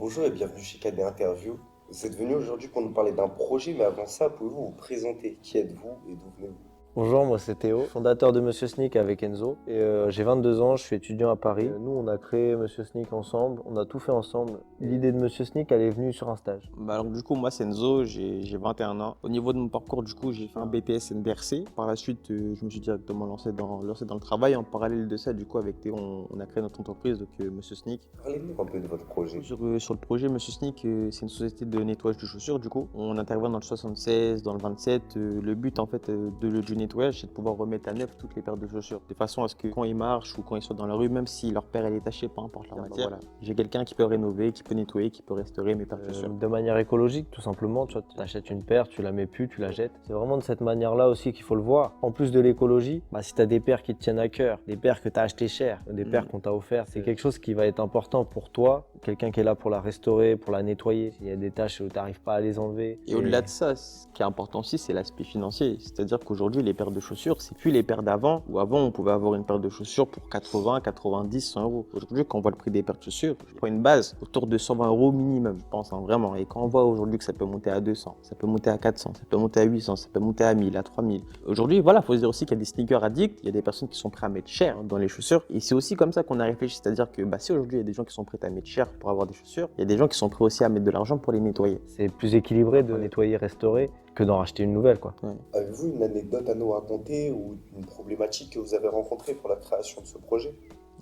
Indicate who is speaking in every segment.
Speaker 1: Bonjour et bienvenue chez KD Interview. Vous êtes venu aujourd'hui pour nous parler d'un projet, mais avant ça, pouvez-vous vous présenter? Qui êtes-vous et d'où venez-vous?
Speaker 2: Bonjour, moi c'est Théo, fondateur de Monsieur Sneak avec Enzo. J'ai 22 ans, je suis étudiant à Paris. Nous, on a créé Monsieur Sneak ensemble, on a tout fait ensemble. L'idée de Monsieur Sneak, elle est venue sur un stage.
Speaker 3: Alors du coup, moi c'est Enzo, j'ai 21 ans. Au niveau de mon parcours, du coup, j'ai fait un BTS NDRC. Par la suite, je me suis directement lancé dans le travail. En parallèle de ça, du coup, avec Théo, on a créé notre entreprise, donc Monsieur Sneak.
Speaker 1: Parlez-nous un peu de votre projet.
Speaker 3: Sur le projet Monsieur Sneak, c'est une société de nettoyage de chaussures, du coup. On intervient dans le 76, dans le 27. Le but, en fait, du nettoyage, c'est de pouvoir remettre à neuf toutes les paires de chaussures. De façon à ce que quand ils marchent ou quand ils sont dans la rue, même si leur paire elle est tachée, peu importe la matière, voilà. J'ai quelqu'un qui peut rénover, qui peut nettoyer, qui peut restaurer mes paires de chaussures.
Speaker 2: De manière écologique, tout simplement. Tu achètes une paire, tu la mets plus, tu la jettes. C'est vraiment de cette manière-là aussi qu'il faut le voir. En plus de l'écologie, si tu as des paires qui te tiennent à cœur, des paires que tu as achetées cher, des paires qu'on t'a offertes, c'est quelque chose qui va être important pour toi, quelqu'un qui est là pour la restaurer, pour la nettoyer. S'il y a des tâches où tu n'arrives pas à les enlever.
Speaker 3: Et au-delà de ça, ce qui est important aussi, c'est l'aspect financier. C'est-à-dire qu'aujourd'hui, les paires de chaussures, c'est plus les paires d'avant, où avant, on pouvait avoir une paire de chaussures pour 80, 90, 100 euros. Aujourd'hui, quand on voit le prix des paires de chaussures, je prends une base autour de 120 euros minimum, je pense, vraiment. Et quand on voit aujourd'hui que ça peut monter à 200, ça peut monter à 400, ça peut monter à 800, ça peut monter à 1000, à 3000. Aujourd'hui, voilà, il faut se dire aussi qu'il y a des sneakers addicts, il y a des personnes qui sont prêtes à mettre cher dans les chaussures. Et c'est aussi comme ça qu'on a réfléchi. C'est-à-dire que si aujourd'hui, il y a des gens qui sont prêts à mettre cher pour avoir des chaussures, il y a des gens qui sont prêts aussi à mettre de l'argent pour les nettoyer.
Speaker 2: C'est plus équilibré de nettoyer, restaurer que d'en racheter une nouvelle, quoi.
Speaker 3: Ouais.
Speaker 1: Avez-vous une anecdote à nous raconter ou une problématique que vous avez rencontrée pour la création de ce projet?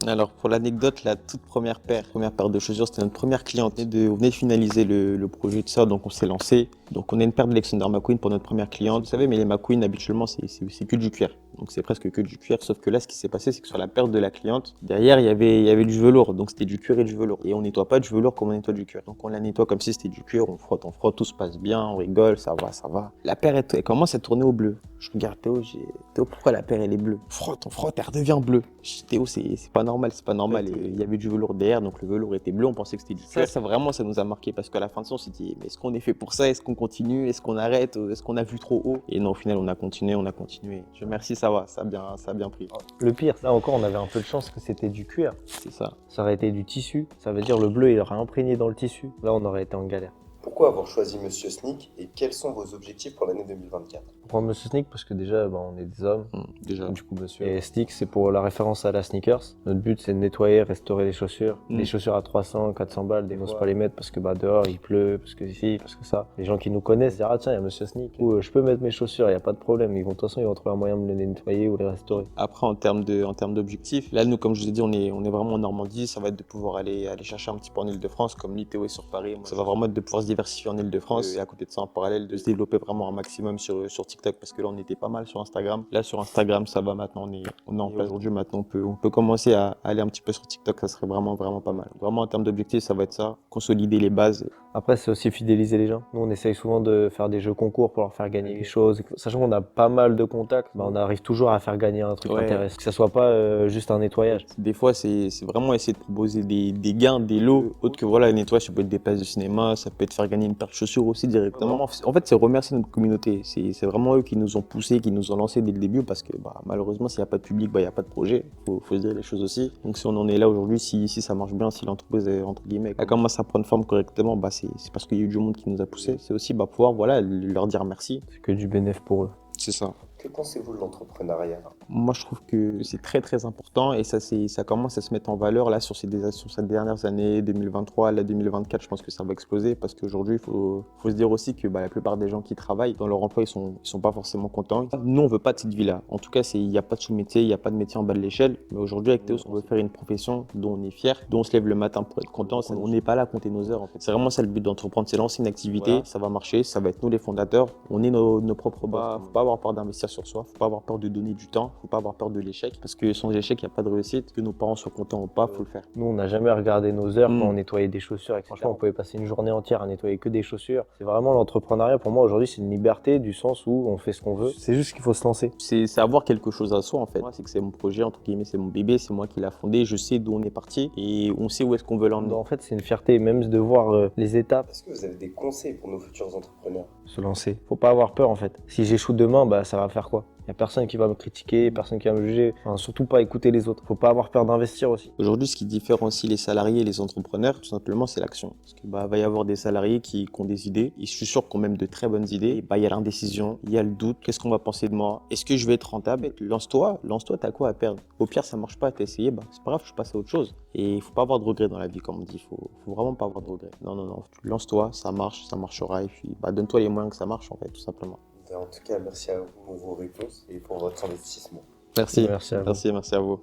Speaker 3: Alors pour l'anecdote, la toute première paire de chaussures, c'était notre première cliente. On venait de finaliser le projet de ça, donc on s'est lancé. Donc on a une paire d'Alexander McQueen pour notre première cliente. Vous savez, mais les McQueen habituellement c'est que du cuir. Donc c'est presque que du cuir, sauf que là ce qui s'est passé, c'est que sur la paire de la cliente, derrière il y avait du velours. Donc c'était du cuir et du velours. Et on nettoie pas du velours comme on nettoie du cuir. Donc on la nettoie comme si c'était du cuir, on frotte, tout se passe bien, on rigole, ça va. La paire elle commence à tourner au bleu. Je regarde Théo, Théo, pourquoi la paire elle est bleue? On frotte, elle redevient bleue. Théo, c'est pas normal. Et il y avait du velours derrière, donc le velours était bleu, on pensait que c'était du cuir. Ça vraiment, ça nous a marqué parce qu'à la fin de ça, on s'est dit, mais est-ce qu'on est fait pour ça? Est-ce qu'on continue? Est-ce qu'on arrête? Est-ce qu'on a vu trop haut? Et non, au final, on a continué. Je remercie, ça va, ça a bien pris.
Speaker 2: Le pire, là encore, on avait un peu de chance que c'était du cuir.
Speaker 3: C'est ça.
Speaker 2: Ça aurait été du tissu, ça veut dire le bleu, il aurait imprégné dans le tissu. Là, on aurait été en galère.
Speaker 1: Pourquoi avoir choisi Monsieur Sneak et quels sont vos objectifs pour l'année 2024?
Speaker 2: Pour Monsieur Sneak, parce que déjà, on est des hommes.
Speaker 3: Déjà.
Speaker 2: Du coup, monsieur. Et Sneak, c'est pour la référence à la sneakers. Notre but, c'est de nettoyer, restaurer les chaussures. Les chaussures à 300, 400 balles, des fois, on pas les mettre parce que dehors, il pleut, parce que ici, parce que ça. Les gens qui nous connaissent disent, ah tiens, il y a Monsieur Sneak. Ou je peux mettre mes chaussures, il n'y a pas de problème. De toute façon, ils vont trouver un moyen de les nettoyer ou les restaurer.
Speaker 3: Après, en termes d'objectifs, là, nous, comme je vous ai dit, on est vraiment en Normandie. Ça va être de pouvoir aller chercher un petit peu en Ile-de-France, comme Théo est sur Paris. Ça va vraiment être de pouvoir se diversifier en Ile-de-France. Et à côté de ça, en parallèle, de se développer vraiment un maximum sur TikTok, parce que là, on était pas mal sur Instagram. Là, sur Instagram, ça va maintenant. On est en place aujourd'hui. Maintenant, on peut commencer à aller un petit peu sur TikTok. Ça serait vraiment pas mal. Vraiment, en termes d'objectifs, ça va être ça. Consolider les bases.
Speaker 2: Après, c'est aussi fidéliser les gens. Nous, on essaye souvent de faire des jeux concours pour leur faire gagner des choses. Sachant qu'on a pas mal de contacts, on arrive toujours à faire gagner un truc intéressant. Que ça soit pas juste un nettoyage.
Speaker 3: Des fois, c'est vraiment essayer de proposer des gains, des lots. Autre que voilà, le nettoyage, ça peut être des places de cinéma, ça peut être faire gagner une paire de chaussures aussi directement. En fait, c'est remercier notre communauté. C'est vraiment eux qui nous ont poussés, qui nous ont lancés dès le début parce que malheureusement, s'il n'y a pas de public, il n'y a pas de projet. Faut se dire les choses aussi. Donc si on en est là aujourd'hui, si ça marche bien, si l'entreprise est, entre guillemets, elle commence à prendre forme correctement, c'est parce qu'il y a eu du monde qui nous a poussés. C'est aussi pouvoir leur dire merci.
Speaker 2: C'est que du bénéfice pour eux.
Speaker 3: C'est ça.
Speaker 1: Que pensez-vous de l'entrepreneuriat?
Speaker 3: Moi, je trouve que c'est très important et ça commence à se mettre en valeur là sur ces dernières années, 2023, là 2024. Je pense que ça va exploser parce qu'aujourd'hui, il faut se dire aussi que la plupart des gens qui travaillent dans leur emploi, ils sont pas forcément contents. Nous, on veut pas de cette vie-là. En tout cas, il n'y a pas de sous-métier, il n'y a pas de métier en bas de l'échelle. Mais aujourd'hui, avec Théo, on veut faire une profession dont on est fier, dont on se lève le matin pour être content. On n'est pas là à compter nos heures en fait. C'est vraiment ça le but d'entreprendre, c'est lancer une activité, voilà. Ça va marcher, ça va être nous les fondateurs. On est nos propres boss. Faut pas avoir peur d'investir sur soi, faut pas avoir peur de donner du temps, faut pas avoir peur de l'échec parce que sans échec, il n'y a pas de réussite. Que nos parents soient contents ou pas, faut le faire.
Speaker 2: Nous, on n'a jamais regardé nos heures quand on nettoyait des chaussures. Et franchement, on pouvait passer une journée entière à nettoyer que des chaussures. C'est vraiment l'entrepreneuriat. Pour moi, aujourd'hui, c'est une liberté du sens où on fait ce qu'on veut. C'est juste qu'il faut se lancer.
Speaker 3: C'est avoir quelque chose à soi en fait. C'est que c'est mon projet, entre guillemets, c'est mon bébé, c'est moi qui l'ai fondé. Je sais d'où on est parti et on sait où est-ce qu'on veut l'emmener.
Speaker 2: En fait, c'est une fierté même de voir les étapes.
Speaker 1: Est-ce que vous avez des conseils pour nos futurs entrepreneurs?
Speaker 2: Se lancer. Faut pas avoir peur en fait. Si j'échoue demain, ça va faire faire quoi. Il n'y a personne qui va me critiquer, personne qui va me juger. Enfin, surtout pas écouter les autres. Faut pas avoir peur d'investir aussi.
Speaker 3: Aujourd'hui, ce qui différencie les salariés et les entrepreneurs, tout simplement, c'est l'action. Parce qu'il va y avoir des salariés qui ont des idées, et je suis sûr qu'on même de très bonnes idées. Il y a l'indécision, il y a le doute. Qu'est-ce qu'on va penser de moi? Est-ce que je vais être rentable? Lance-toi, t'as quoi à perdre? Au pire, ça marche pas, t'as essayé, c'est pas grave, je passe à autre chose. Et il faut pas avoir de regrets dans la vie, comme on dit. Faut vraiment pas avoir de regrets. Non. Lance-toi, ça marche, ça marchera, et puis donne-toi les moyens que ça marche, en fait, tout simplement.
Speaker 1: En tout cas, merci à vous pour vos réponses et pour votre investissement.
Speaker 3: Merci.
Speaker 2: Merci à vous.
Speaker 3: Merci à vous.